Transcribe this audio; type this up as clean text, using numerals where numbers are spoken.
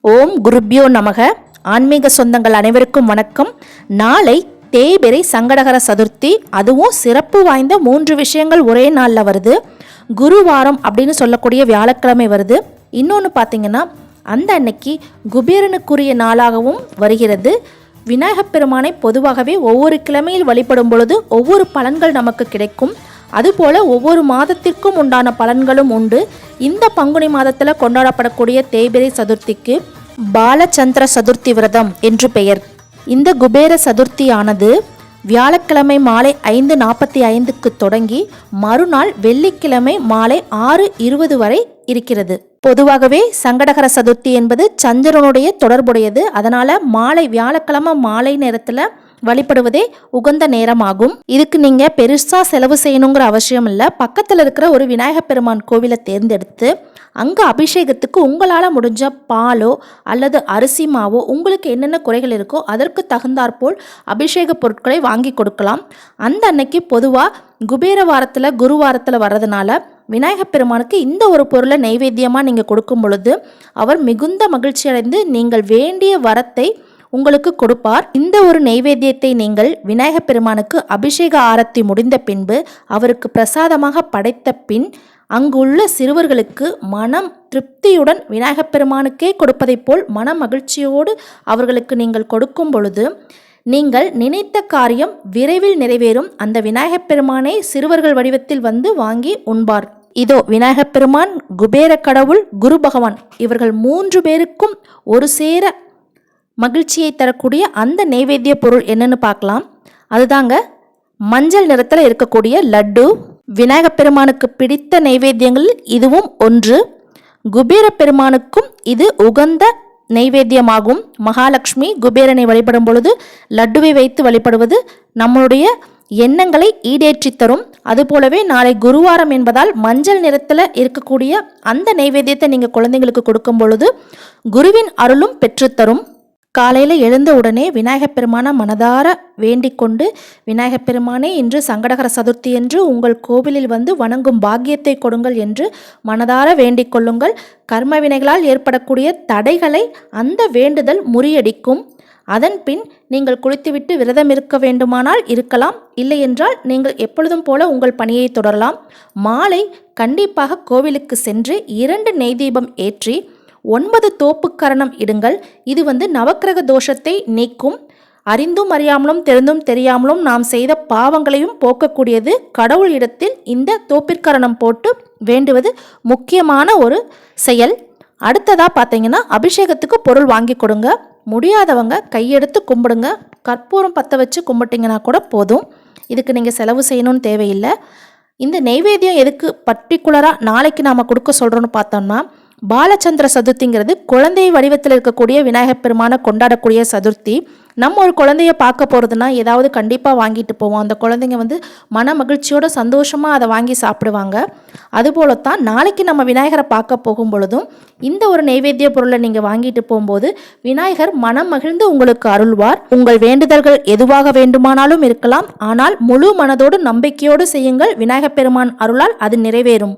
ஓம் குருப்யோ நமக. ஆன்மீக சொந்தங்கள் அனைவருக்கும் வணக்கம். நாளை தேய்பிறை சங்கடகர சதுர்த்தி. அதுவும் சிறப்பு வாய்ந்த 3 விஷயங்கள் ஒரே நாளில் வருது. குருவாரம் அப்படின்னு சொல்லக்கூடிய வியாழக்கிழமை வருது. இன்னொன்று பார்த்தீங்கன்னா அந்த அன்னைக்கு குபேரனுக்குரிய நாளாகவும் வருகிறது. விநாயகப் பெருமானை பொதுவாகவே ஒவ்வொரு கிழமையில் வழிபடும் பொழுது ஒவ்வொரு பலன்கள் நமக்கு கிடைக்கும். அதுபோல ஒவ்வொரு மாதத்திற்கும் உண்டான பலன்களும் உண்டு. இந்த பங்குனி மாதத்தில் கொண்டாடப்படக்கூடிய தேய்பிறை சதுர்த்திக்கு பாலச்சந்திர சதுர்த்தி விரதம் என்று பெயர். இந்த குபேர சதுர்த்தியானது வியாழக்கிழமை மாலை 5:45க்கு தொடங்கி மறுநாள் வெள்ளிக்கிழமை மாலை 6:20 வரை இருக்கிறது. பொதுவாகவே சங்கடகர சதுர்த்தி என்பது சந்திரனுடைய தொடர்புடையது. அதனால வியாழக்கிழமை மாலை நேரத்தில் வழிபடுவதே உகந்த நேரமாகும். இதுக்கு நீங்க பெருசா செலவு செய்யணுங்கிற அவசியம் இல்லை. பக்கத்தில் இருக்கிற ஒரு விநாயகப் பெருமான் கோவிலை தேர்ந்தெடுத்து அங்கே அபிஷேகத்துக்கு உங்களால் முடிஞ்ச பாலோ அல்லது அரிசி மாவோ, உங்களுக்கு என்னென்ன குறைகள் இருக்கோ அதற்கு தகுந்தாற்போல் அபிஷேக பொருட்களை வாங்கி கொடுக்கலாம். அந்த அன்னைக்கு பொதுவாக குபேர வாரத்தில் குருவாரத்தில் வர்றதுனால விநாயகப் பெருமானுக்கு இந்த ஒரு பொருளை நைவேத்தியமாக நீங்கள் கொடுக்கும் பொழுது அவர் மிகுந்த மகிழ்ச்சி அடைந்து நீங்கள் வேண்டிய வரத்தை உங்களுக்கு கொடுப்பார். இந்த ஒரு நைவேத்தியத்தை நீங்கள் விநாயகப் பெருமானுக்கு அபிஷேக ஆரத்தி முடிந்த பின்பு அவருக்கு பிரசாதமாக படைத்த பின் அங்குள்ள சிறுவர்களுக்கு மனம் திருப்தியுடன் விநாயகப் பெருமானுக்கே கொடுப்பதைப் போல் மன மகிழ்ச்சியோடு அவர்களுக்கு நீங்கள் கொடுக்கும் பொழுது நீங்கள் நினைத்த காரியம் விரைவில் நிறைவேறும். அந்த விநாயகப் பெருமானை சிறுவர்கள் வடிவத்தில் வந்து வாங்கி உண்பார். இதோ விநாயகப் பெருமான், குபேர கடவுள், குரு பகவான் இவர்கள் 3 பேருக்கும் ஒரு சேர மகிழ்ச்சியை தரக்கூடிய அந்த நைவேத்திய பொருள் என்னன்னு பார்க்கலாம். அதுதாங்க மஞ்சள் நிறத்தில் இருக்கக்கூடிய லட்டு. விநாயகப் பெருமானுக்கு பிடித்த நைவேத்தியங்களில் இதுவும் ஒன்று. குபேர பெருமானுக்கும் இது உகந்த நைவேத்தியமாகும். மகாலட்சுமி குபேரனை வழிபடும் பொழுது லட்டுவை வைத்து வழிபடுவது நம்மளுடைய எண்ணங்களை ஈடேற்றி தரும். அதுபோலவே நாளை குருவாரம் என்பதால் மஞ்சள் நிறத்தில் இருக்கக்கூடிய அந்த நைவேத்தியத்தை நீங்கள் குழந்தைங்களுக்கு கொடுக்கும் பொழுது குருவின் அருளும் பெற்றுத்தரும். காலையில் எழுந்த உடனே விநாயகப் பெருமானை மனதார வேண்டிக் கொண்டு, விநாயகப் பெருமானே இன்று சங்கடகர சதுர்த்தி என்று உங்கள் கோவிலில் வந்து வணங்கும் பாக்கியத்தை கொடுங்கள் என்று மனதார வேண்டிக் கொள்ளுங்கள். கர்ம வினைகளால் ஏற்படக்கூடிய தடைகளை அந்த வேண்டுதல் முறியடிக்கும். அதன் பின் நீங்கள் குளித்துவிட்டு விரதம் இருக்க வேண்டுமானால் இருக்கலாம். இல்லை என்றால் நீங்கள் எப்பொழுதும் போல உங்கள் பணியை தொடரலாம். மாலை கண்டிப்பாக கோவிலுக்கு சென்று 2 நெய் தீபம் ஏற்றி 9 தோப்புக்கரணம் இடுங்கள். இது நவக்கிரக தோஷத்தை நீக்கும். அறிந்தும் அறியாமலும் தெரிந்தும் தெரியாமலும் நாம் செய்த பாவங்களையும் போக்கக்கூடியது. கடவுள் இடத்தில் இந்த தோப்பிற்கரணம் போட்டு வேண்டுவது முக்கியமான ஒரு செயல். அடுத்ததாக பார்த்தீங்கன்னா அபிஷேகத்துக்கு பொருள் வாங்கி கொடுங்க. முடியாதவங்க கையெடுத்து கும்பிடுங்க. கற்பூரம் பற்ற வச்சு கும்பிட்டிங்கன்னா கூட போதும். இதுக்கு நீங்கள் செலவு செய்யணும்னு தேவையில்லை. இந்த நெய்வேத்தியம் எதுக்கு பர்டிகுலராக நாளைக்கு நாம் கொடுக்க சொல்கிறோன்னு பார்த்தோம்னா, பாலச்சந்திர சதுர்த்திங்கிறது குழந்தை வடிவத்தில் இருக்கக்கூடிய விநாயகப் பெருமானை கொண்டாடக்கூடிய சதுர்த்தி. நம்ம ஒரு குழந்தைய பார்க்க போகிறதுனா ஏதாவது கண்டிப்பாக வாங்கிட்டு போவோம். அந்த குழந்தைங்க மன மகிழ்ச்சியோட சந்தோஷமாக அதை வாங்கி சாப்பிடுவாங்க. அதுபோலத்தான் நாளைக்கு நம்ம விநாயகரை பார்க்க போகும் பொழுதும் இந்த ஒரு நைவேத்திய பொருளை நீங்கள் வாங்கிட்டு போகும்போது விநாயகர் மனம் மகிழ்ந்து உங்களுக்கு அருள்வார். உங்கள் வேண்டுதல்கள் எதுவாக வேண்டுமானாலும் இருக்கலாம். ஆனால் முழு மனதோடு நம்பிக்கையோடு செய்யுங்கள். விநாயகப் பெருமான் அருளால் அது நிறைவேறும்.